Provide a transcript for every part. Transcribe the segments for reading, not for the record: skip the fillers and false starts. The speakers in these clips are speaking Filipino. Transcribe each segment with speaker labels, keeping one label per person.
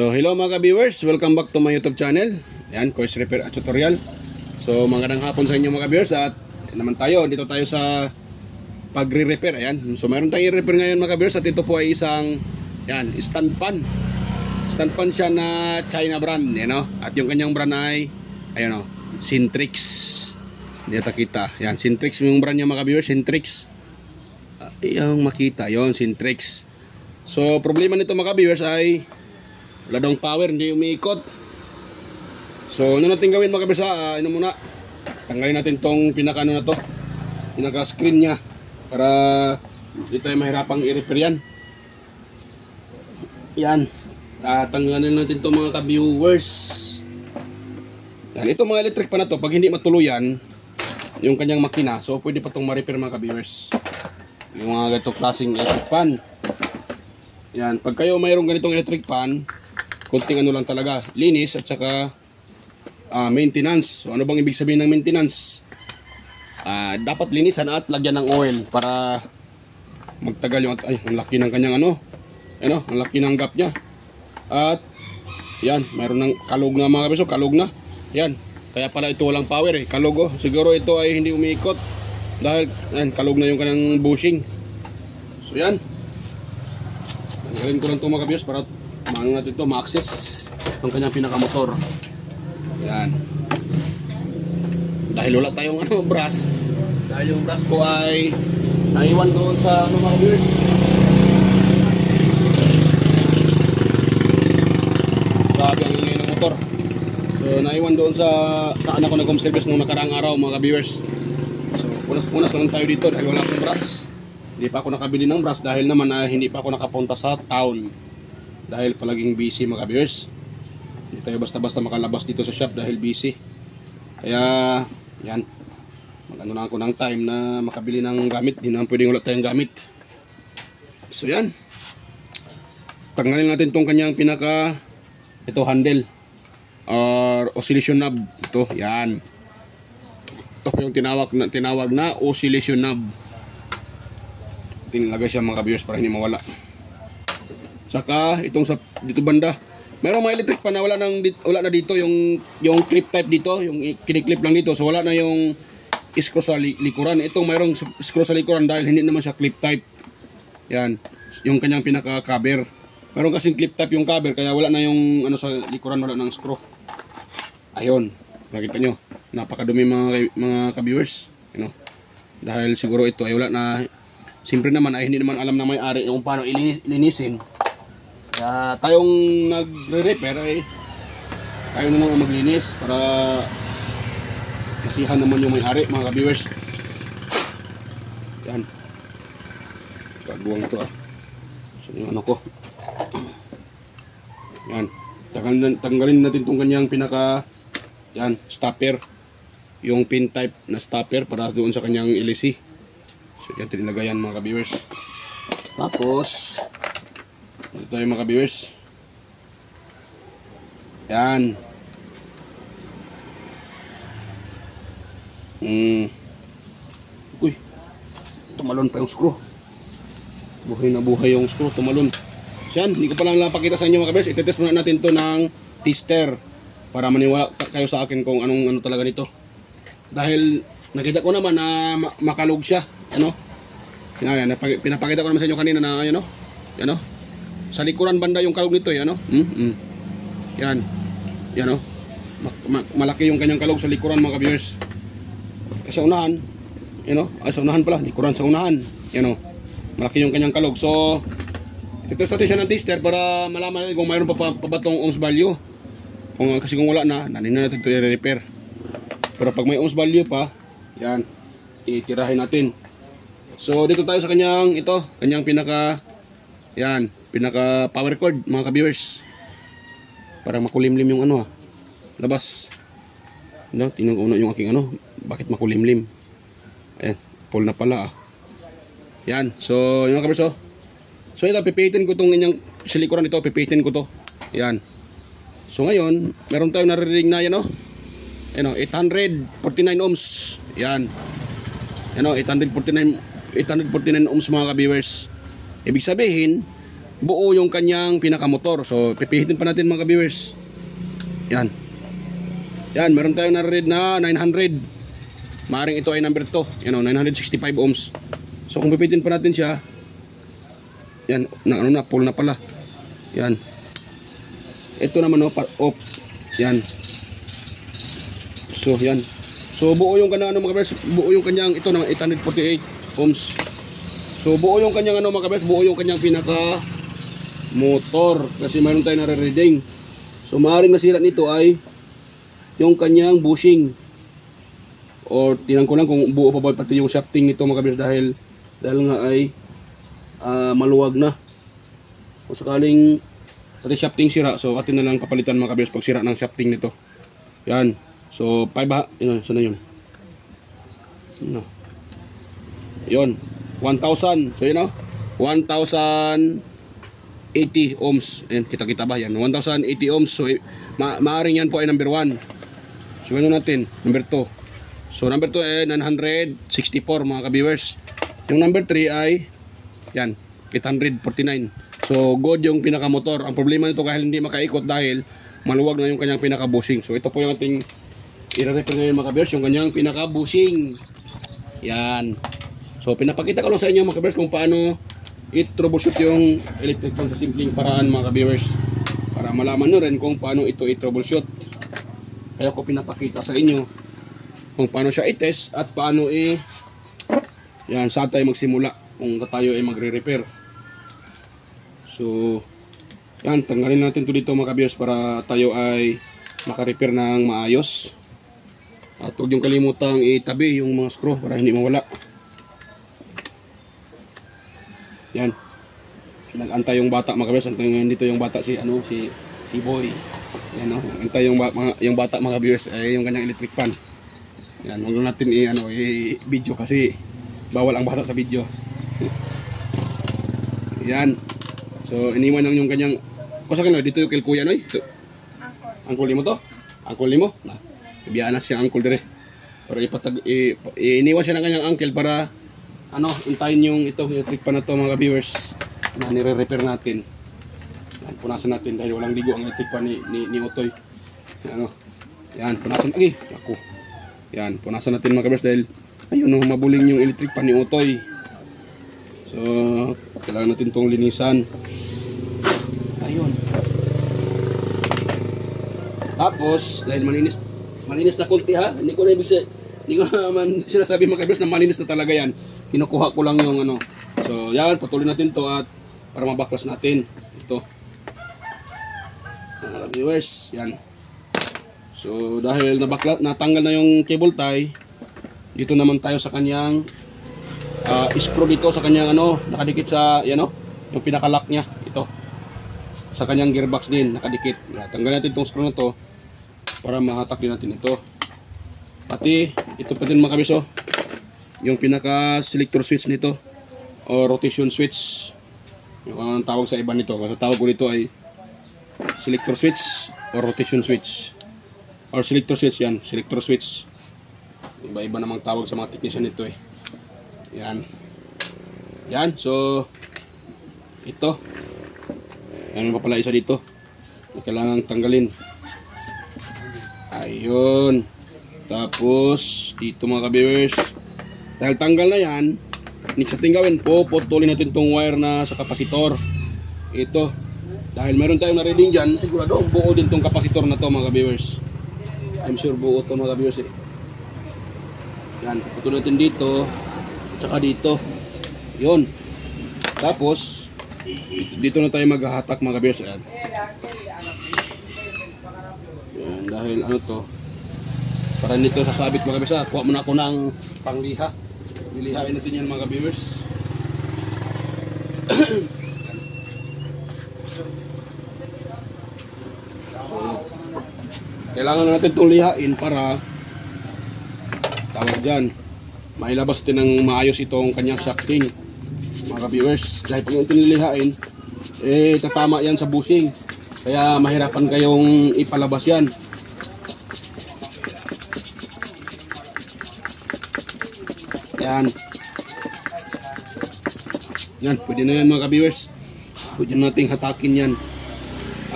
Speaker 1: So hello mga ka-viewers, welcome back to my YouTube channel. Yan, Course Repair at Tutorial. So magandang hapon sa inyo mga ka-viewers. At naman tayo, dito tayo sa pagre-repair. Ayan, so mayroon tayong i-repair ngayon mga ka-viewers. At ito po ay isang yan, stand pan. Stand pan siya na China brand, you know? At yung kanyang brand ay ayan o, Sintrix. Hindi natin kita. Yan, Sintrix yung brand niya mga ka-viewers, Sintrix. Yung makita, yon Sintrix. So problema nito mga ka-viewers ay wala daw power, hindi umiikot. So ano natin gawin mga kabisa, ano muna, tanggalin natin tong pinaka-ano na to, pinaka-screen nya, para hindi tayo mahirapang i-repair yan. Yan, tanggalin natin to mga ka-viewers. Yan, ito mga electric pa na to, pag hindi matuluyan yung kanyang makina, so pwede pa tong ma-repair mga ka-viewers. Yung mga ganitong klaseng electric fan. Yan, pag kayo mayroong ganitong electric fan, kunting ano lang talaga, linis at saka maintenance. So ano bang ibig sabihin ng maintenance? Dapat linisan at lagyan ng oil para magtagal yung ay, ang laki ng kanyang ano, ang laki ng gap niya. At yan, mayroon ng kalog na mga kabiso, kalog na. Yan, kaya pala ito walang power eh, kalog oh. Siguro ito ay hindi umiikot dahil yan, kalog na yung kanyang bushing. So yan, tanggalin ko lang ito mga kabiso para maano natin ito, ma-access itong kanyang pinakamotor. Yan. Dahil wala tayong ano, brass. Dahil yung brass ko ay naiwan doon sa ano mga viewers. Grabe ang ingay ng motor. So naiwan doon sa saan ako nag-home service nung nakaraang araw mga viewers. So punas-punas lang tayo dito dahil wala akong brass. Hindi pa ako nakabili ng brass dahil naman hindi pa ako nakapunta sa town. Dahil palaging busy mga viewers. Hindi tayo basta-basta makalabas dito sa shop dahil busy. Kaya yan, mag-ano na ako ng time na makabili ng gamit. Hindi naman pwedeng wala tayong gamit. So yan, tanggalin natin itong kanyang pinaka ito handle or oscillation knob. Ito, yan. Ito po yung tinawag na oscillation knob. Tinilagay siya mga viewers para hindi mawala. Saka itong sa dito banda, mayroong mga electric pa na wala na dito yung clip type dito, yung kiniklip lang dito. So wala na yung screw sa likuran. Itong mayroong screw sa likuran dahil hindi naman siya clip type. Yan, yung kanyang pinaka cover. Mayroong kasing clip type yung cover kaya wala na yung ano sa likuran, wala nang screw. Ayun, nakita nyo, napakadumi mga ka-viewers, you know? Dahil siguro ito ay wala na. Siyempre naman ay hindi naman alam na may-ari kung paano ilinisin. Kaya tayong nagre-repair ay tayo na lang maglinis para kasihan naman yung may-ari mga ka-viewers. Yan, kaguwang ito so yung ano ko. Yan, tanggalin natin itong kanyang pinaka yan, stopper, yung pin type na stopper para doon sa kanyang LC. So yan, tinilagayan mga ka-viewers. Tapos ito tayo mga ka-viewers. Yan. Uy, tumalon pa yung screw. Buhay na buhay yung screw, tumalon. So yan, hindi ko pa lang napakita sa inyo mga ka-viewers. Itetest muna natin to ng tester para maniwala kayo sa akin kung anong ano talaga nito. Dahil nakita ko naman na makalog siya, ano? Yan, pinapakita ko naman sa inyo kanina na ano, yan o. Sa likuran banda yung kalog nito, yan o. Yan. Yan o. Malaki yung kanyang kalog sa likuran mga ka-viewers. Kasi sa unahan, yan o. Sa unahan pala, likuran sa unahan. Yan o. Malaki yung kanyang kalog. So, titest natin siya ng tester para malaman natin kung mayroon pa ba itong ohms value. Kasi kung wala na, nanin na natin ito i-repair. Pero pag may ohms value pa, yan, itirahin natin. So, dito tayo sa kanyang, kanyang pinaka, yan, pinaka power cord mga ka-viewers. Para makulimlim yung ano labas. No, tingnan ko yung aking ano, bakit makulimlim. Ayan, full na pala Yan, so yung mga ka-viewers so ito, pipitin ko itong inyong silikuran ito, pipitin ko to. Yan. So ngayon, meron tayong naririnig na yan 849 ohms. Yan. Yan 849 ohms mga ka-viewers. Ibig sabihin, buo yung kanyang pinakamotor. So pipihitin pa natin mga ka-viewers. Yan. Yan, meron tayong na-read na 900. Maaring ito ay number 2. Yan o, 965 ohms. So kung pipitin pa natin siya, yan, full na pala. Yan. Ito naman o, off. Yan. So yan. So buo yung kanyang mga ka-viewers, buo yung kanyang ito naman 848 ohms. So buo yung kanyang mga ka-viewers, buo yung kanyang pinaka motor kasi mayroon tayong nare-reading. So maaaring nasira nito ay yung kanyang bushing. Or tingnan ko lang kung buo pa ba pati yung shafting nito mga ka-viewers dahil nga ay maluwag na. Kung sakaling pati shafting sira, so atin na lang papalitan mga ka-viewers pag sira ng shafting nito. Yan. So 5 yun, so na yun. No. Yun. 1,000. So yun o. 1,080 ohms. Ayan, kita-kita ba yan? 1,080 ohms. So maaaring yan po ay number 1. So ano natin? Number 2. So number 2 ay 964 mga ka-viewers. Yung number 3 ay yan, 849. So good yung pinakamotor. Ang problema nito kahit hindi makaikot dahil maluwag na yung kanyang pinaka-bushing. So ito po yung ating i-repair ngayon mga ka-viewers, yung kanyang pinaka-bushing. Yan. So pinapakita ko lang sa inyo mga ka-viewers kung paano i-troubleshoot yung electric fan sa simpleng paraan mga ka-viewers. Para malaman nyo rin kung paano ito i-troubleshoot. Kaya ko pinapakita sa inyo kung paano siya i-test at paano yan, saan tayo magsimula kung tayo ay magre-repair. So yan, tanggalin natin ito dito mga ka-viewers para tayo ay maka-repair ng maayos. At huwag yung kalimutang itabi yung mga screw para hindi mawala. Yan. Nag-antay yung bata mga ka-viewers. Antay dito yung bata si Boy. Yan o. Antay yung bata mga ka-viewers ay yung kanyang electric fan. Yan. Huwag natin i-video kasi bawal ang bata sa video. Yan. So iniwan lang yung kanyang kusa ka na dito yung kay kuya no? Angkol mo to? Angkol mo? Na. Biyaan na siya angkol dire. Para iniwan siya ng kanyang uncle para intayin yung electric pan na to mga viewers na nire-repair natin. Yan, punasan natin dahil walang ligo ang electric pan ni Otoy. Yan, punasan lagi. Ako. Yan, punasan natin mga viewers dahil ayun mabuling yung electric pan ni Otoy. So, kailangan natin itong linisan. Ayun. Tapos, dahil malinis na konti ha. Hindi ko naman sinasabi mga ka-viewers na malinis na talaga yan. Kinukuha ko lang yung So, yan. Patuloy natin to at para mabaklas natin. Ito. Viewers, yan. So, dahil natanggal na yung cable tie, dito naman tayo sa kanyang screw dito sa kanyang nakadikit sa yung pinaka-lock niya. Ito. Sa kanyang gearbox din, nakadikit. Tanggal natin itong screw na to para mahatak din natin ito. Pati, ito pa din mga ka-viewers, yung pinaka-selector switch nito o rotation switch. Yung tawag sa iba nito. Kasi tawag ko dito ay selector switch o rotation switch. Or selector switch yan, selector switch. Iba-iba namang tawag sa mga technician nito Yan. Yan, so ito. Yan pa pala isa dito. Kailangan tanggalin. Ayun. Tapos dito mga ka-viewers, dahil tanggal na yan, next natin gawin po, putulin natin tong wire na sa kapasitor. Ito. Dahil meron tayong na-reading dyan, sigurado buo din tong kapasitor na to mga ka-viewers. I'm sure buo to mga ka-viewers Yan, putulin natin dito, tsaka dito. Yun. Tapos dito na tayo maghahatak mga ka-viewers. Yan, dahil to, para nito sasabit mga ka-viewers. Kuha muna ako ng pangliha. Nilihain natin yan mga ka-viewers. Kailangan na natin itong lihain para tawag dyan, mailabas din ng maayos itong kanyang shafting mga ka-viewers. Dahil pag yung tinilihain tatama yan sa bushing, kaya mahirapan kayong ipalabas yan. Yan, pwede na yan mga ka-viewers. Pwede nating hatakin yan.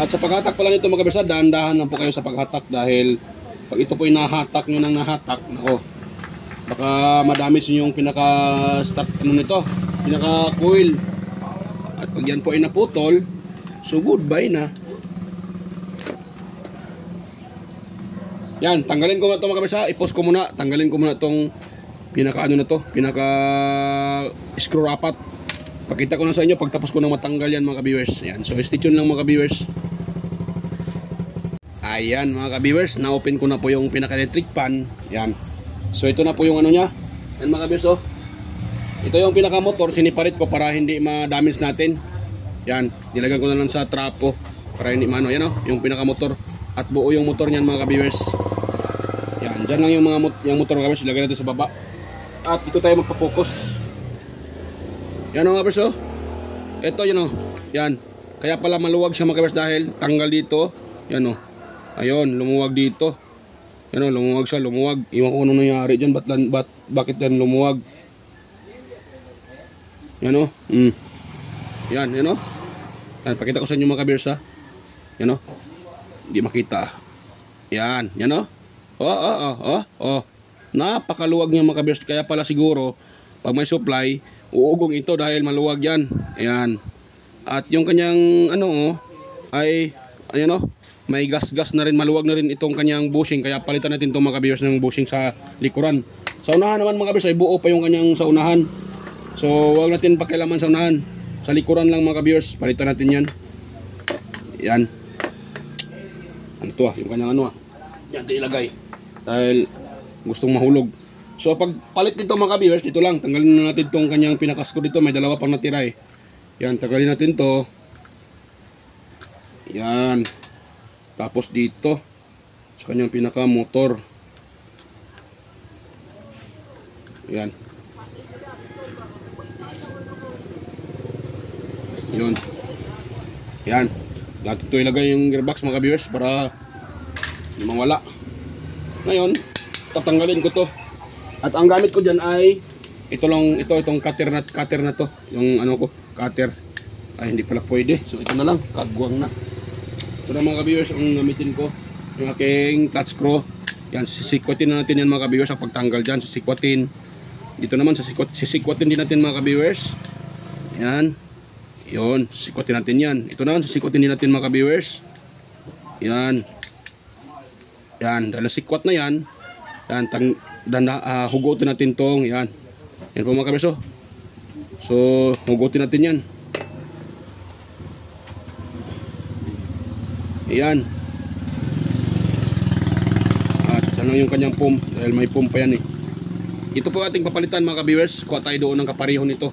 Speaker 1: At sa paghatak pala nito mga kabiyers, dahan-dahan lang po kayo sa paghatak dahil pag ito po nahatak nyo ng nahatak, nako, baka madamage nyo yung pinaka-start nito, pinaka-coil. At pag yan po ay naputol, so goodbye na. Yan, tanggalin ko na ito mga kabiyers. I-post ko muna, tanggalin ko muna itong pinaka-ano na to, pinaka-screw rapat. Pakita ko na sa inyo pagtapos ko nang matanggal yan mga ka-viewers. Ayan. So stay tuned lang mga ka-viewers. Ayan mga ka-viewers, na-open ko na po yung pinaka-electric pan. Ayan. So ito na po yung ano niya. Ayan mga ka-viewers oh. Ito yung pinaka-motor, siniparit ko para hindi ma-damage natin. Ayan, nilagyan ko na lang sa trapo para hindi maano. Ayan oh, yung pinaka-motor. At buo yung motor niyan mga ka-viewers. Ayan, dyan lang yung mga yung motor mga ka-viewers. Ilagay natin sa baba. At dito tayo magpa-focus. Yan o nga bers oh. Ito yun o. Yan. Kaya pala maluwag siya mga kabers dahil tanggal dito. Yan o. Ayun, lumuwag dito. Yan o, lumuwag siya, lumuwag. Iwan ko kung ano nangyari dyan. Bakit yan lumuwag? Yan o. Yan, yan o. Yan, pakita ko sa inyo mga kabers ha. Yan o. Hindi makita. Yan, yan o. Napakaluwag niya mga kabers. Kaya pala siguro, pag may supply, uugong ito dahil maluwag yan. Ayan. At yung kanyang ano ay ayan may gas-gas na rin, maluwag na rin itong kanyang bushing. Kaya palitan natin itong mga kabiyers ng bushing sa likuran. Sa unahan naman mga kabiyers ay buo pa yung kanyang sa unahan. So wag natin pakialaman sa unahan. Sa likuran lang mga kabiyers, palitan natin yan. Ayan. Ano to yung kanyang ano yan ilagay. Dahil gustong mahulog. So pag palit nito mga ka-viewers, dito lang, tanggalin na natin itong kanyang pinakasko dito, may dalawa pang natira eh. Yan, tanggalin natin to. Yan. Tapos dito, sa kanyang pinaka-motor. Yan. Yun. Yan. Natin ito ilagay yung gearbox mga ka-viewers para hindi mawala. Ngayon, tatanggalin ko to. At ang gamit ko diyan ay itong cutter na to, yung ano ko, cutter. Ay hindi pala pwede. So ito na lang, kagwang na. Ito na mga ka-viewers ang gamitin ko, yung aking clutch screw. Yan, sisikwatin na natin yan mga ka-viewers ang pagtanggal diyan, sisikwatin. Dito naman sisikwatin din natin mga ka-viewers. Yan. Yon, sisikwatin natin yan. Ito naman sisikwatin din natin mga ka-viewers. Yan. Yan, dahil sikwat na yan. Yan, hugutin natin tong, yan. Yan po mga kabers oh. So, hugutin natin yan. Yan. At ano yung kanyang pump, dahil may pump pa yan eh. Ito po ating papalitan mga kabers. Kuha tayo doon ng kapareho nito.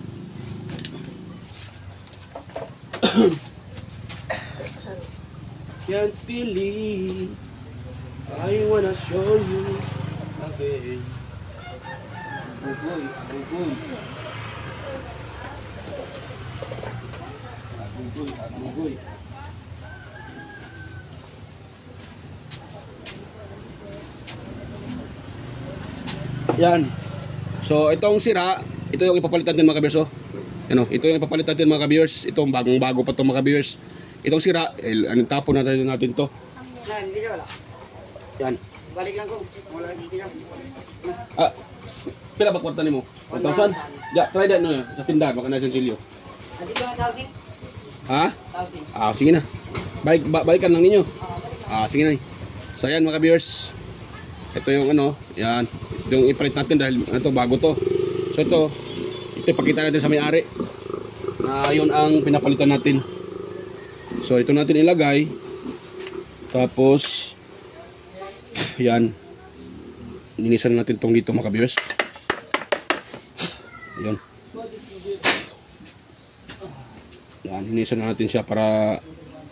Speaker 1: Can't believe I wanna show you. Okay. Agugoy, agugoy. Agugoy, agugoy. Yan. So, itong sira, ito yung ipapalitan din mga kabiyers. Ano, ito yung ipapalitan din mga kabiyers. Itong bagong-bago pa to mga kabiyers. Itong sira, tapon natin to.
Speaker 2: Hindi ka wala.
Speaker 1: Yan.
Speaker 2: Balik lang ko. Wala hindi ka.
Speaker 1: Pila ba kwarta nimo? 1,000? Ya, try that no sa tindahan baka na silyo.
Speaker 2: Dito na thousand.
Speaker 1: Ha?
Speaker 2: Thousand.
Speaker 1: Sige na. Balikan lang ninyo. Sige na. So yan mga viewers. Ito yung ano, yan. Ito yung ipalit natin dahil ito bago to. So ito ipakita natin sa may-ari. Na yun ang pinapalitan natin. So ito natin ilagay. Tapos yan. Linisan natin tong dito mga viewers. Yan. Yan, linisan natin siya para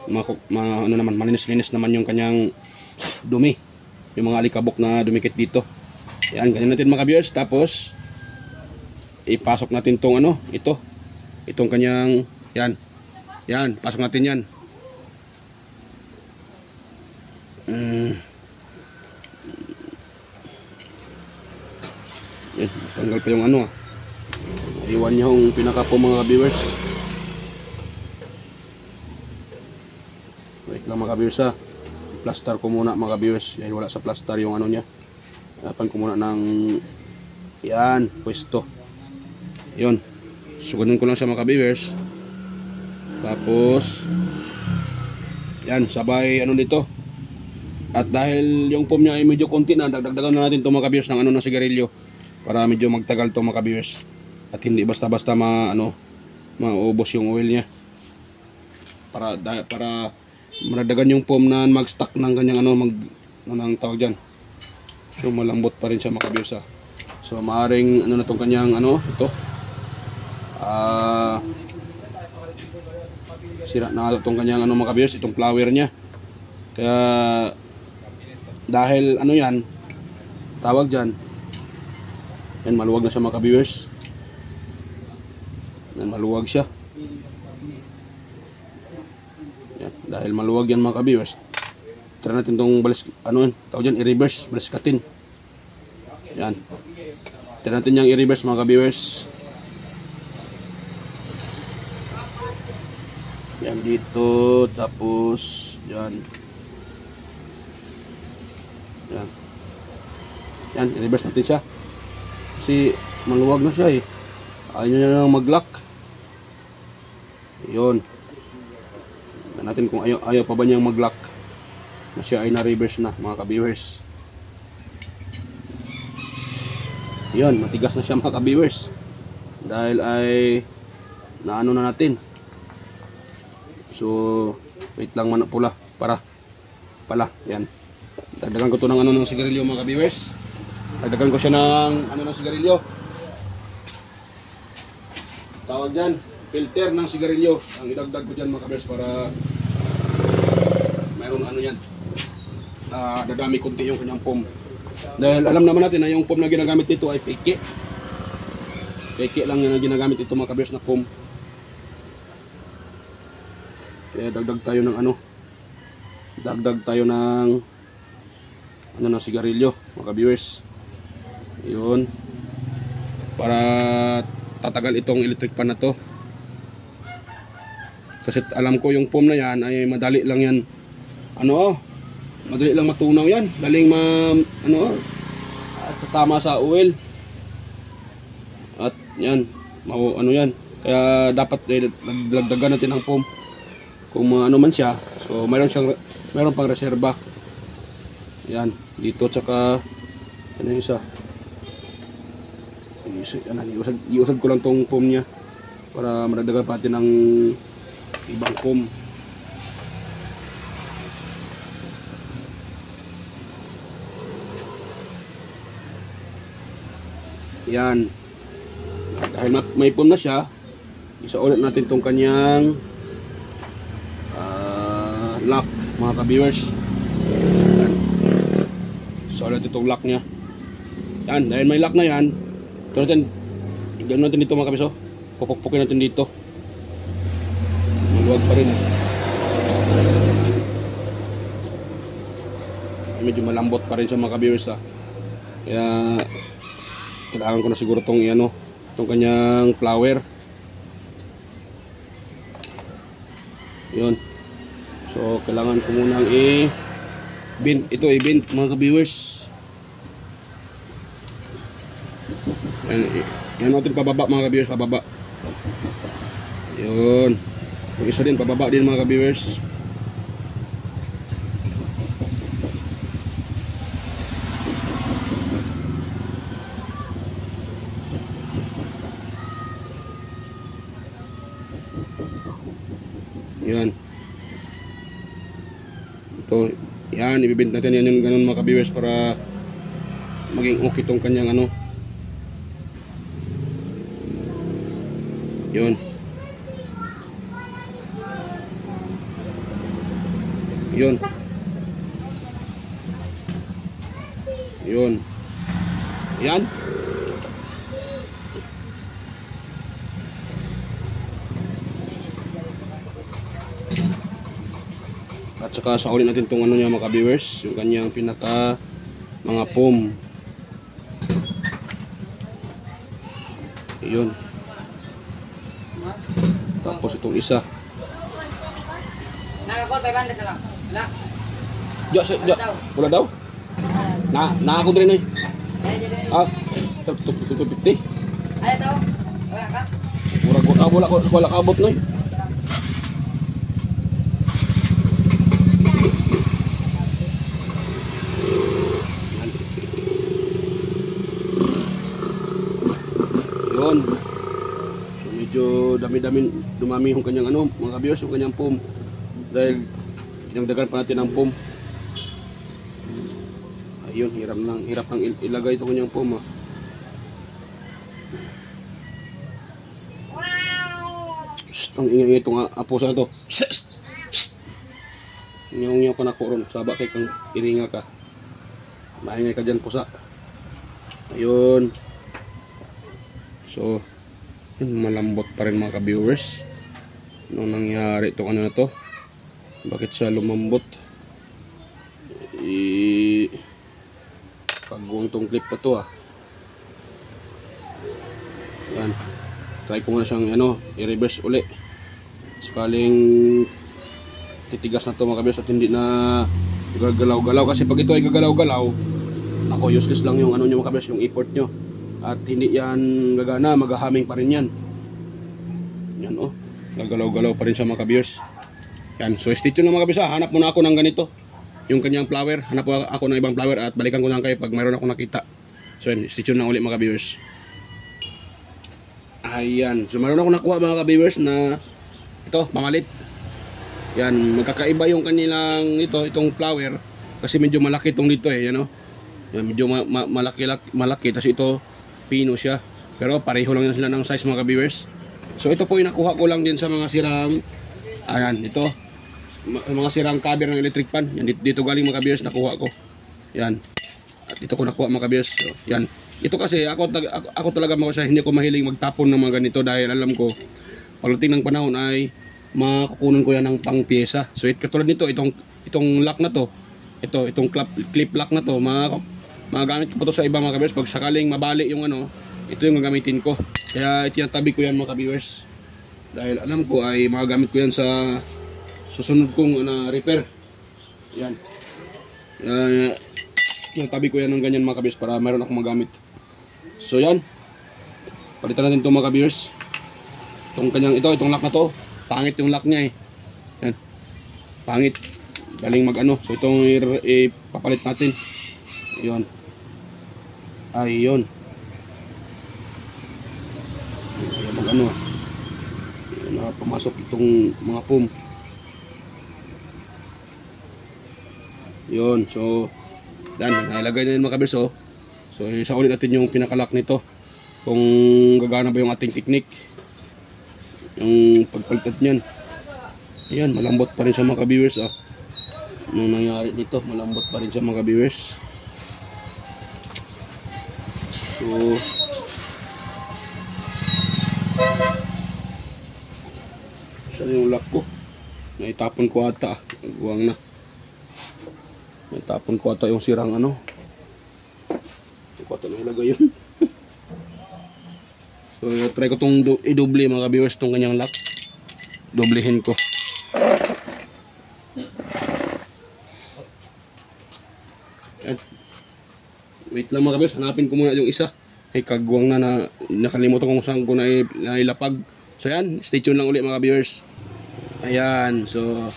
Speaker 1: ano naman, malinis-linis naman yung kanyang dumi. Yung mga alikabok na dumikit dito. Yan, ganyan natin mga viewers. Tapos ipasok natin tong ano, itong kanyang yan. Yan, pasok natin yan. Yes, tanggal pa yung ano Iwan niyo yung pinaka po mga viewers. lang mga viewers ha. Plaster ko muna mga viewers. Yan, wala sa plaster yung ano niya. Hanapan ko muna ng yan, pwesto. Yun. Sugunin ko lang siya mga viewers. Tapos yan, sabay ano dito. At dahil yung foam niya ay medyo konti na, dagdagan na natin ito mga viewers ng ano ng sigarilyo para medyo magtagal ito mga viewers. At hindi basta-basta maubos yung oil niya. Para maradagan yung foam na mag-stack ng kanyang ng tawag dyan. So malambot pa rin siya mga viewers ha. So maaring ano na itong kanyang ito. Sira na itong kanyang mga viewers, itong flower niya. Kaya dahil yan, tawag dyan, yan, maluwag na siya mga viewers. Yan, maluwag siya. Yan, dahil maluwag yan mga viewers, try natin itong balis, tawag dyan, i-reverse, baliskatin. Yan, try natin yung i-reverse mga viewers. Yan dito, tapos yan. Yan, i-reverse natin siya. Kasi maluwag na siya eh. Ayaw niya lang mag-lock. Yun. Tignan natin kung ayaw pa ba niyang mag-lock. Na siya ay na-reverse na mga ka-viewers. Yun, matigas na siya mga ka-viewers. Dahil ay naano na natin. So, wait lang man pala. Yan. Dagdagan ko to ng ng sigarilyo mga ka-viewers. Dagdagan ko siya ng sigarilyo. Tawag dyan, filter ng sigarilyo. Ang idagdag ko dyan mga ka-viewers para mayroon yan. Dadami konti yung kanyang foam. Dahil alam naman natin na yung foam na ginagamit dito ay peke. Peke lang yan na ginagamit ito mga ka-viewers na foam. Kaya dagdag tayo ng dagdag tayo ng ng sigarilyo mga viewers. Yun, para tatagal itong electric pan na to. Kasi alam ko yung foam na yan ay madali lang yan madali lang matunaw yan, daling sasama sa oil. At yan, yan, kaya dapat dagdagan natin ang foam kung man siya. So mayroon pang reserba. Yan, dito tsaka yung isa. Iusad ko lang tong foam niya para madagdagan pa natin ng ibang foam. Yan. Dahil may foam na siya, isa ulit natin tong kanyang lock mga ka-viewers. Yan. So ulit itong lock niya. Yan, dahil may lock na yan, ito natin dito mga kabiso. Pupukpukin natin dito. Maluwag pa rin. Medyo malambot pa rin siya mga ka-viewers ha. Kaya kailangan ko na siguro itong itong kanyang flower. Yun. So kailangan ko munang i-bend mga ka-viewers. Yan natin pababa mga ka-viewers, pababa. Yun. Yung isa din pababa din mga ka-viewers. Yan. Ito, yan, ibibend natin yan yung ganun mga ka-viewers para maging okay tong kanyang Yun. Yun. Yun. Yan. At saka sa ulit natin itong niya mga ka-viewers, yung kanyang pinaka mga foam. Yun. Tapos itong isa.
Speaker 2: Nakakol 500 na lang. Wala.
Speaker 1: Wala daw. Na ako din eh.
Speaker 2: Ay,
Speaker 1: Ah, 50.
Speaker 2: ay, ito. Wala ka?
Speaker 1: Wala kabot na eh. Yun. So medyo dumami yung kanyang mga ka-viewers, yung kanyang foam. Dahil dinagdagan pa natin ang foam. Ayun, hirap lang ilagay ito kanyang foam ah. Ang ingay itong apo sa ito. Ngaw ka na koron. Saba kay kang iringa ka. Maingay ka dyan pusa. Ayun. So, yun, malambot pa rin mga ka-viewers. Nung nangyari ito na to. Bakit siya lumambot? Pagbuang tong clip pa to ah. Yan. Try ko nga siyang i-reverse uli. Sakaling titigas na to mga ka-viewers at hindi na gagalaw-galaw. Kasi pag ito ay gagalaw-galaw, ako useless lang yung nyo mga ka-viewers, yung effort nyo. At hindi yan gagana, maghahaming pa rin yan. Yan oh, gagalaw-galaw pa rin siya mga ka-viewers. Yan, so stay tuned na mga ka-viewers. Hanap muna ako ng ganito, yung kanyang flower. Hanap ako ng ibang flower at balikan ko lang kayo pag mayroon ako nakita. So yan, stay tuned na ulit mga ka-viewers. Ayan, so mayroon ako nakuha mga ka-viewers na ito, mamalit. Yan, magkakaiba yung kanilang itong flower kasi medyo malaki itong dito eh, yan oh. Yan, medyo malaki, tapos ito pino siya. Pero pareho lang yan sila ng size mga ka-viewers. So ito po yung nakuha ko lang din sa mga sirang, ayan, ito mga sirang cover ng electric pan. Yan, dito galing mga ka-viewers nakuha ko. Yan. At dito ko nakuha mga ka-viewers. So, yan. Ito kasi ako talaga hindi ko mahilig magtapon ng mga ganito dahil alam ko pagdating ng panahon ay makukunan ko yan ng pang pyesa. So katulad nito, itong lock na to, itong clip lock na to, magagamit ko pa to sa ibang mga ka-viewers pag sakaling mabali yung ito yung gagamitin ko. Kaya itinatabi ko yan mga ka-viewers. Dahil alam ko ay magagamit ko yan sa susunod kong repair. Yan. Itinatabi ko yan ng ganyan mga ka-viewers para mayroon akong magamit. So yan. Palitan natin itong mga ka-viewers. Itong lock na to. Pangit yung lock niya eh. Yan. Pangit. Galing So itong ipapalit natin. Ayun. Ayun. Pumasok itong mga foam. Yun. So yan. Nailagay na yun mga ka-viewers oh. So isa ulit natin yung pinakalock nito. Kung gagana ba yung ating technique. Yung pagpalitan niyan. Ayan, malambot pa rin siya mga ka-viewers ah. Nung nangyari dito, malambot pa rin siya mga ka-viewers. So saan yung lock ko? Naitapon ko ata ah. Guwang na. Naitapon ko ata yung sirang Hindi ko ata nailagay yun. So try ko itong i-doble mga ka-viewers, itong kanyang lock. Doblehin ko. Yan. Wait lang mga ka-viewers, hanapin ko muna yung isa. Ay kagwang na nakalimutan ko kung saan ko nailapag. So yan, stay tuned lang ulit mga ka-viewers. Ayan, so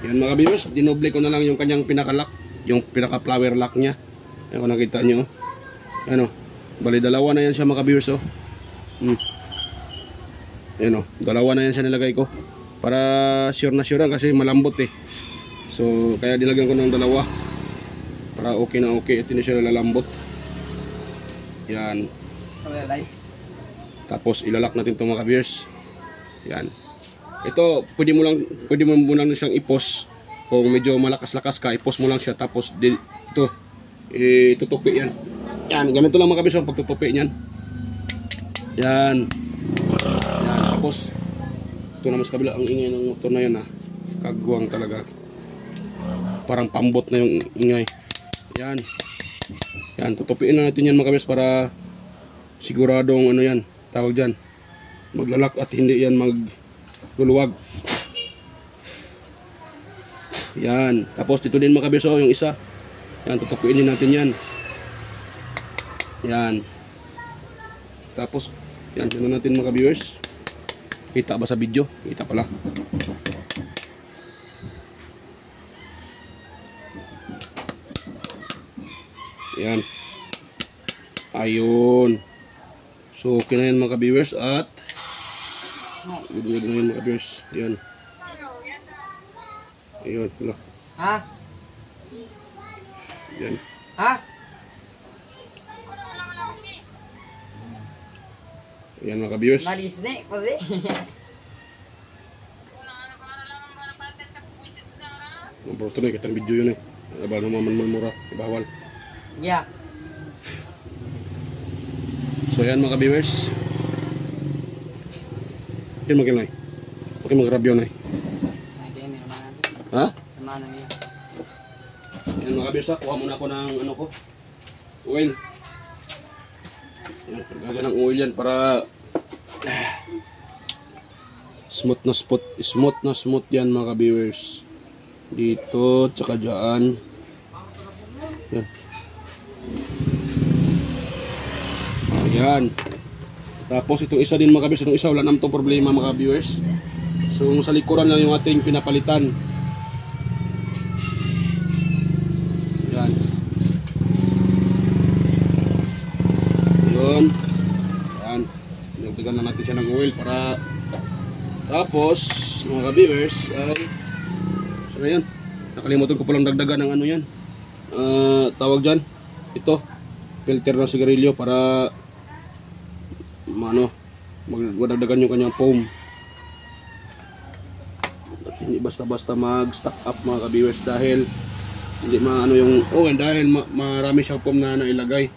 Speaker 1: yun mga ka-viewers, dinoble ko na lang yung kanyang pinaka-lock, yung pinaka-flower lock niya. Ayan kung nakita nyo. Ano, bali dalawa na yan siya mga ka-viewers oh. Ayan o, dalawa na yan siya nilagay ko para sure na sure kasi malambot eh. So kaya nilagyan ko ng dalawa para okay na okay at hindi siya lalambot. Yan. Tapos ilalak natin itong mga ka-viewers. Yan. Ito pwede mo lang siyang ipos. Kung medyo malakas-lakas ka, ipos mo lang siya. Tapos ito itutupi yan. Yan, ganito lang mga ka-viewers ang pagtutupi niyan. Yan. Yan. Tapos ito naman sa kabila, ang ingay ng motor na yan kagwang talaga. Parang pambot na yung ingay. Yan. Yan, tutupiin na natin yan mga ka-viewers para siguradong yan, tawag dyan, maglalak at hindi yan magluluwag. Yan. Tapos dito din mga ka-viewers, oh, yung isa. Yan, tutukuin din natin yan. Yan. Tapos, yan, tignan natin mga ka-viewers. Kita ba sa video? Kita pala. Yan. Ayun. So, okay na yan mga ka-viewers. At good na yan mga ka-viewers. Yan. Ayun. Wala.
Speaker 2: Ha?
Speaker 1: Yan.
Speaker 2: Ha?
Speaker 1: Yan mga ka-viewers.
Speaker 2: Malisne kasi.
Speaker 1: Bro, ito na kitang video yun eh. Aba naman mura. Ibawal.
Speaker 2: Yeah.
Speaker 1: So yan mga ka-viewers. Okay magkilay. Okay mag-grab yun eh. Ha? Yan mga ka-viewers ha. Kuha muna ako ng ano ko. Oil. Yan, pagkaga ng oil yan para smooth na smooth yan mga ka-viewers. Dito, tsaka dyan. Yan. Ayan. Tapos itong isa din mga ka-viewers. Itong isa wala naman itong problema mga ka-viewers. So sa likuran lang yung ating pinapalitan. Yan. Yun. Yan. Pinagdagan na natin siya ng oil para tapos mga ka-viewers ay so ngayon. Nakalimutan ko palang dagdagan ng ano yan. Tawag dyan. Ito. Filter ng sigarilyo para magdagdagan yung kanyang foam. At hindi basta-basta mag-stock up mga ka-viewers dahil hindi maano yung dahil marami siyang foam na nailagay.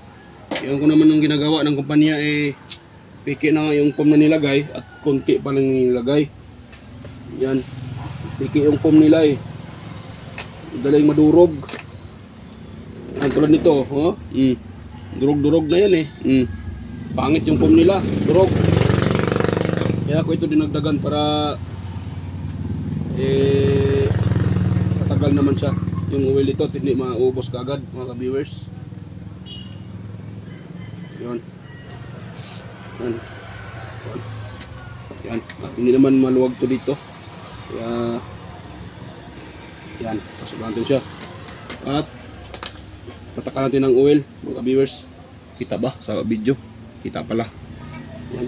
Speaker 1: Yung ko naman yung ginagawa ng kumpanya piki na nga yung foam na nilagay at konti pa lang nilagay. Yan. Piki yung foam nila daling madurog. Yan, tulad nito, oh. Durog-durog na yan Pangit yung foam nila, durog. Kaya ako ito dinagdagan para matagal naman siya. Yung oil ito, hindi maubos kaagad mga ka-viewers. Yan. Yan. Yan. At hindi naman maluwag to dito. Kaya yan, pasok natin siya. At patakan natin ng oil mga ka-viewers. Kita ba sa video? Kita pala. Yan.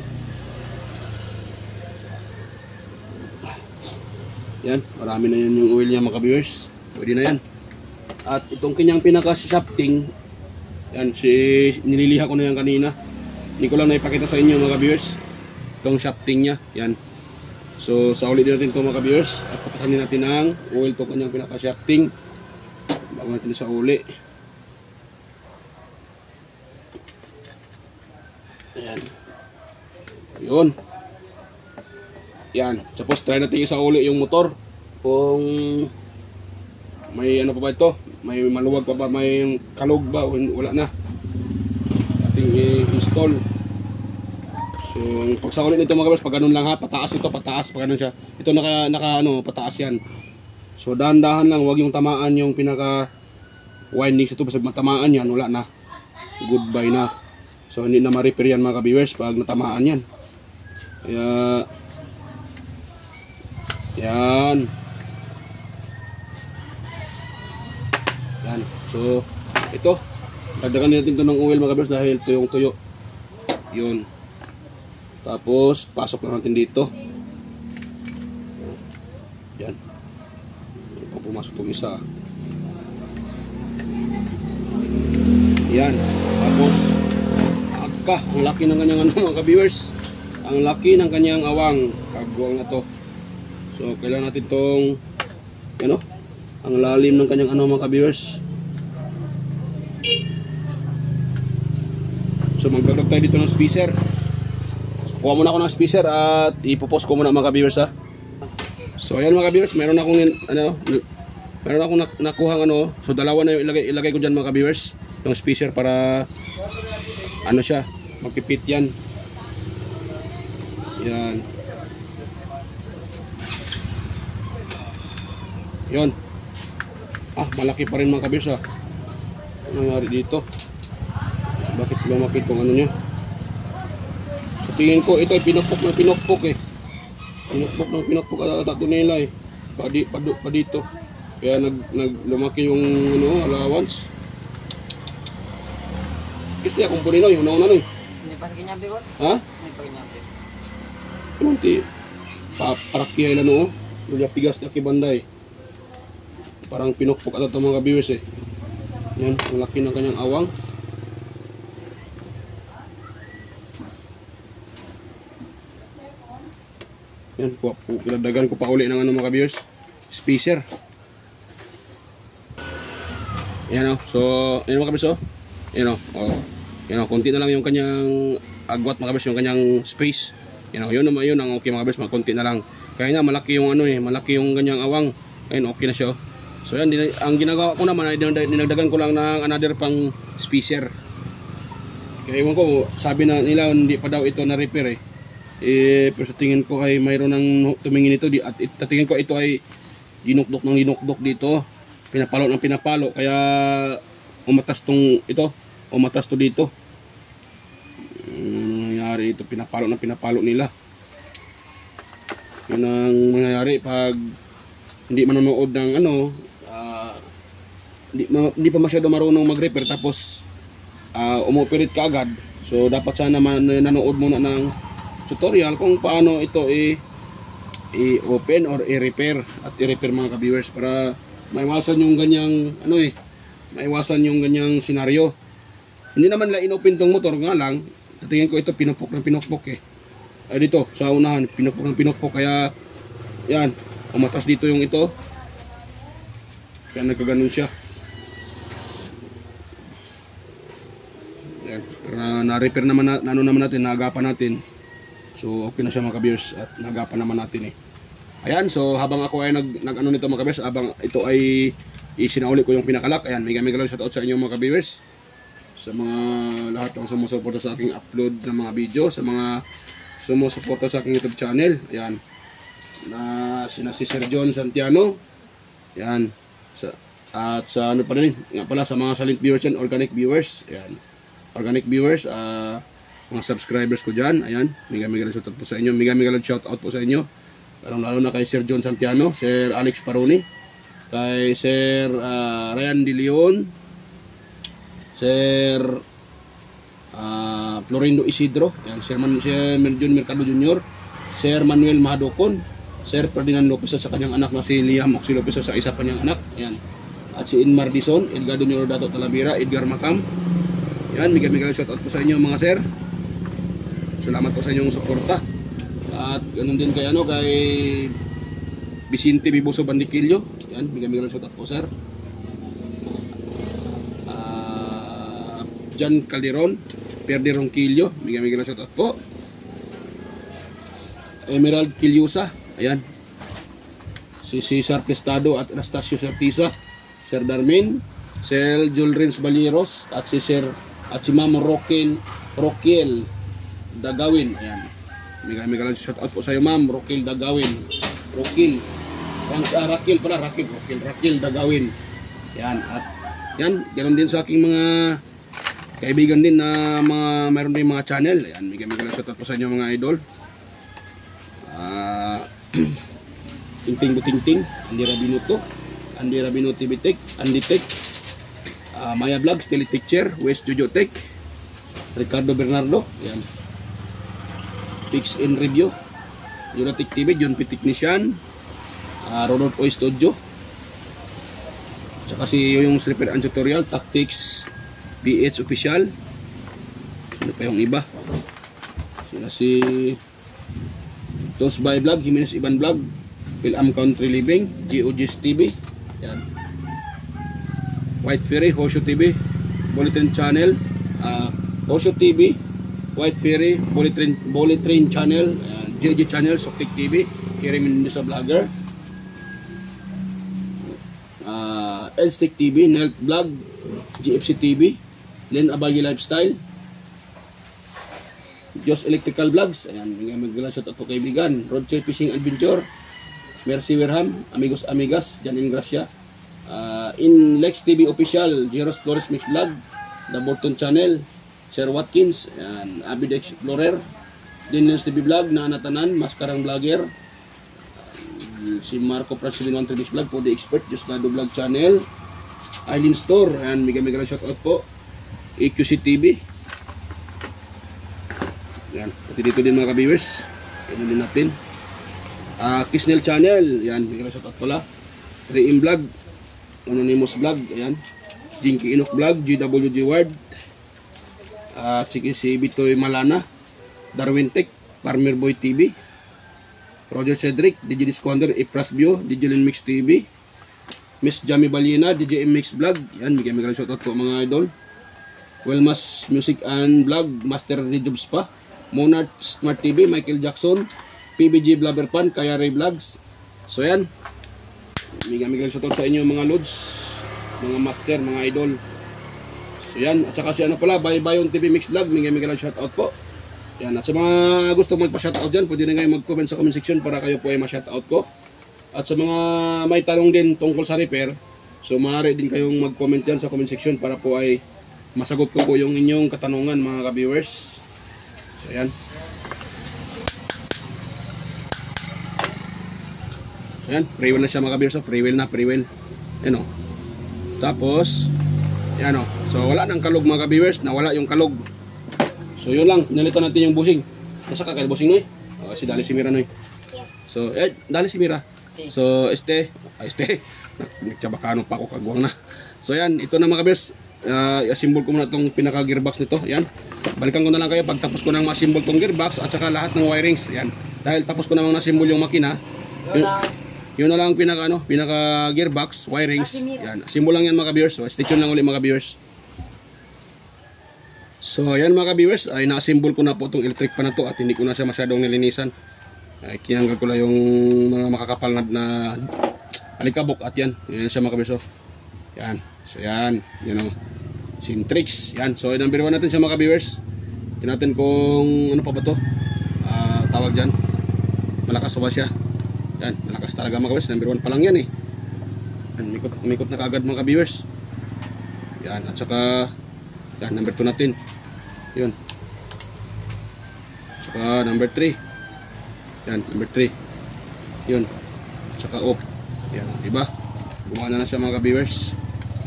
Speaker 1: Yan, marami na yan yung oil niya mga ka-viewers. Pwede na yan. At itong kanyang pinaka-shafting, yan, nililiha ko na yan kanina. Hindi ko lang naipakita sa inyo mga ka-viewers. Itong shafting niya, yan. So, sa ulit din natin ito mga ka-viewers. At patakanin natin ang oil itong kanyang pinaka-shafting. Bago natin sa uli. Ayan. Yun. Yan. Tapos try natin isa uli yung motor. Kung may ano pa ba ito? May maluwag pa ba? May kalog ba? Wala na. Ating i-install. So, pag sa uli nito mga kabers, pag ganun lang ha, pataas ito, pataas, pag ganun siya. Ito naka pataas yan. So, dahan-dahan lang, huwag yung tamaan yung pinaka windings ito. Basta matamaan yan, wala na. Goodbye na. So hindi na ma-repair yan mga ka-viewers pag natamaan yan. Kaya yan. Yan. So ito, dagdagan natin ito ng oil mga ka-viewers dahil tuyong-tuyo. Yun. Tapos pasok na natin dito. Yan. Ito pumasok itong isa. Yan. Tapos ang laki ng kanyang mga ka-viewers. Ang laki ng kanyang awang. Kagwang na to. So kailangan natin tong ang lalim ng kanyang mga ka-viewers. So magdagdag tayo dito ng spacer. So, kuha muna ako ng spacer at ipopost ko muna mga ka-viewers ha. So ayan mga ka-viewers, meron akong nakuhang so dalawa na yung ilagay ko dyan mga ka-viewers. Yung spacer para siya, magpipit yan. Yan. Yun. Malaki pa rin mga kabiyos Ano nangyari dito? Bakit lumaki itong ano niya? Sa tingin ko ito ay pinukpok ng pinukpok Pinukpok ng pinukpok at nila pa dito. Kaya lumaki yung ano, allowance. Gusto niya kung punin yung una-una
Speaker 2: Hindi pa kinyabi ko?
Speaker 1: Ha?
Speaker 2: Hindi pa kinyabi.
Speaker 1: Kunti. Parakiyay lang Lulya pigas na kibanday. Parang pinukpok ata itong mga viewers Yan, malaki ng kanyang awang. Yan, pinadagan ko pa uli ng ano mga viewers. Spacer. Yan so, yan mga kabis Yan Yan konti na lang yung kanyang agwat mga kabis, yung kanyang space. Yun ang okay mga kabis, konti na lang. Kaya nga malaki yung ano malaki yung kanyang awang. Ayun, okay na siya. So yan, ang ginagawa ko naman ay dinagdagan ko lang ng another pang spacer. Kaya ewan ko, sabi na nila hindi pa daw ito na repair pero sa tingin ko ay mayroon ng tumingin ito at tingin ko ito ay dinukdok ng dinukdok dito. Pinapalo ng pinapalo kaya umatas to dito. Nangyayari ito, pinapalo ng pinapalo nila. Yun ang nangyayari pag hindi manonood ng hindi pa masyado marunong mag-repair tapos umoperate ka agad. So dapat sana nanood muna ng tutorial kung paano ito i-open or i-repair at i-repair mga ka-viewers para maiwasan yung ganyang maiwasan yung ganyang senaryo. Hindi naman nila inopen tong motor nga lang. Tingin ko ito pinupok ng pinupok dito sa unahan pinupok ng pinupok kaya yan umatas dito yung ito kaya nagkaganon siya. Yan, na-repair naman natin, naagapan natin. So okay na siya mga ka-viewers at naagapan naman natin Ayan, so habang ako ay nag-ano nito mga ka-viewers, habang ito ay isinauli ko yung pinakalak. Ayan, may shoutout sa inyo mga ka-viewers. Sa mga lahat ng sumusuporta sa aking upload ng mga video, sa mga sumusuporta sa aking YouTube channel. Ayan. Si Sir John Santiano. Ayan. At sa ano pa rin, nga pala sa mga silent viewers and organic viewers. Ayan. Organic viewers, mga subscribers ko dyan. Ayan. Mega shoutout po sa inyo. Mega shoutout po sa inyo. Lalo na kay Sir John Santiano, Sir Alex Paroni, kay Sir Ryan De Leon, Sir Florindo Isidro, yan, Sir John Mercado Jr., Sir Manuel Mahadokon, Sir Ferdinand Lopez sa kanyang anak na si Liam Oxy Lopez sa isa pa niyang anak, yan. At si Inmar Dison, Elgado Norodato Talavera, Edgar Macam. Yan, mega shoutout po sa inyo mga sir. Salamat po sa inyong suporta. At ganun din kay kay Vicente Biboso Bandikillo. Yan, mega shoutout po sir. John Calderon, Perde Ronquillo, mega shoutout po. Emerald Kilyusa, ayan. Si Cesar Prestado at Anastasio Certisa, Sir Darmin, Sir Julrins Baliros at si Ma'am Roquiel Dagawin, ayan. Mega shoutout po sa iyo Ma'am Roquiel Dagawin. Roquiel Dagawin. Yan, at yan, ganoon din sa aking mga kaibigan din na mayroon din mga channel. Ayan, mega shoutout po sa inyo mga idol. Tingting Butingting, Andy Rabino TV Tech, Andy Tech, Maya Vlogs, Teletecture, West Jojo Tech, Ricardo Bernardo, yan. Fix in Review, Yonatic TV, John P. Technician, Ronald Oy Studio, tsaka si yung Repair and Tutorial, Tactics PH Official. Ano pa yung iba? Sila si Tos by Vlog, Jimenez Iban Vlog, Philam Country Living, GOG's TV, yan. White Ferry, Horseshoe TV, Bulletin Channel, Horseshoe TV, White Ferry, Bulletin Channel, GOG Channel, Soktik TV, Kiri Mendoza Vlogger, Elstick TV, Nelt Vlog, GFC TV, Len Abagi Lifestyle, Jos Electrical Vlogs, ayan, mga shoutout po kaibigan, Roadside Fishing Adventure, Mercy Werham, Amigos Amigas, Jan Ingracia, In Lex TV Official, Jeros Flores Mix Vlog, The Burton Channel, Sir Watkins, and Abid Explorer, Dinlens TV Vlog, Nanatanan, Maskarang Vlogger, si Marco President 1 Mix Vlog, Podi Expert, Jusnado Vlog Channel, Eileen Store, and mega shoutout po, EQC TV. Yan, pati dito din mga ka-viewers. Yan din natin. Kisnel Channel, yan, mega shoutout pala. 3M Vlog, Anonymous Vlog, ayan. Jinky Inok Vlog, GWG Ward. Si Bitoy Malana, Darwin Tech, Farmer Boy TV, Roger Cedric, DJ Squander, Ipras Bio, DJ Lin Mix TV, Miss Jamie Balina, DJ Mix Vlog, yan, mega shoutout po mga idol. Wellmas Music and Vlog, Master Rejobs pa, Monarch Smart TV, Michael Jackson, PBG Blabber Pan, Kaya Ray Vlogs. So yan, mega shoutout sa inyo mga lods, mga master, mga idol. So yan, at saka si ano pala, Baybayong TV Mix Vlog, mega shoutout po. Yan, at sa mga gusto magpa-shoutout dyan, pwede na ngayon mag-comment sa comment section para kayo po ay ma-shoutout ko. At sa mga may tanong din tungkol sa repair, so maaari din kayong mag-comment dyan sa comment section para po ay masagot ko po yung inyong katanungan mga ka-viewers. So yan. So yan, pre-wheel na siya mga ka-viewers. Pre-wheel na, pre-wheel. Yan o. Tapos, yan o. So wala nang kalog mga ka-viewers, nawala yung kalog. So yun lang, pinalitan natin yung busing. Nasa ka kaya busing no eh? Si Dali si Mira no eh. So, Dali si Mira. So, nagtsabakano pa ako, kagwang na. So yan, ito na mga ka-viewers. I-assemble ko muna itong pinaka-gearbox nito. Yan. Balikan ko na lang kayo pag tapos ko nang ma-assemble itong gearbox at saka lahat ng wirings. Yan. Dahil tapos ko namang na-assemble yung makina. Yun na lang pinaka-gearbox, wirings. Yan. Assemble lang yan mga ka-viewers. So, stay tuned lang ulit mga ka-viewers. So, ayan mga ka-viewers, ay na-assemble ko na po itong electric pan na to at hindi ko na siya masyadong nilinisan. Ay, kinanggal ko lang yung mga makakapal na alikabok at yan. Yan siya mga ka-viewers. Yan. So, yan. You know, Sintrix. Yan. So, number 1 natin siya mga ka-viewers. Tingnan natin kung ano pa ba to. Tawag dyan. Malakas ba siya? Yan. Malakas talaga mga ka-viewers. Number 1 pa lang yan eh. Yan. Umikot na kaagad mga ka-viewers. Yan. At saka, yan. Number 2 natin. Yun. Saka number 3. Yan, number 3. Yun. Saka off. Yan, diba? Gumana na siya mga ka-viewers.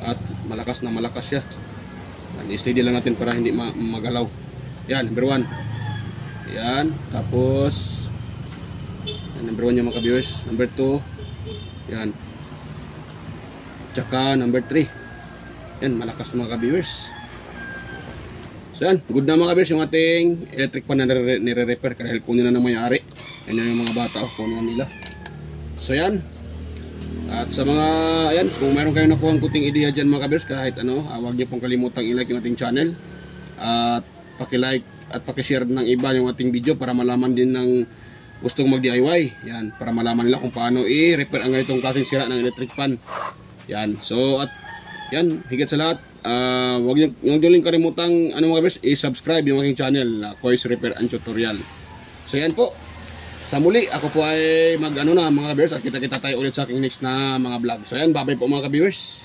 Speaker 1: At malakas na malakas siya. Yan, i-steady lang natin para hindi magalaw. Yan, number 1. Yan, tapos yan, number 1 yung mga ka-viewers. Number 2. Yan. Saka number 3. Yan, malakas mga ka-viewers. So yan, good na mga ka-viewers yung ating electric pan na nire-repair dahil kunin na ng may-ari. Yan yung mga bata, kunin nila. So yan. At sa mga, ayan, kung meron kayong nakuha ang kuting ideya dyan mga ka-viewers, kahit ano, huwag niyo pong kalimutang i-like yung ating channel. At paki-like at paki-share ng iba yung ating video para malaman din ng gustong mag-DIY. Yan, para malaman nila kung paano i-repair ang ganitong klaseng sira ng electric pan. Yan, so at yan, higit sa lahat, huwag nyo din kalimutang ano mga ka-viewers, i-subscribe yung aking channel na Kois Repair and Tutorial. So yan po. Sa muli, ako po ay mag-ano na mga ka-viewers at kita-kita tayo ulit sa aking next na mga vlog. So yan, bye-bye po mga ka-viewers.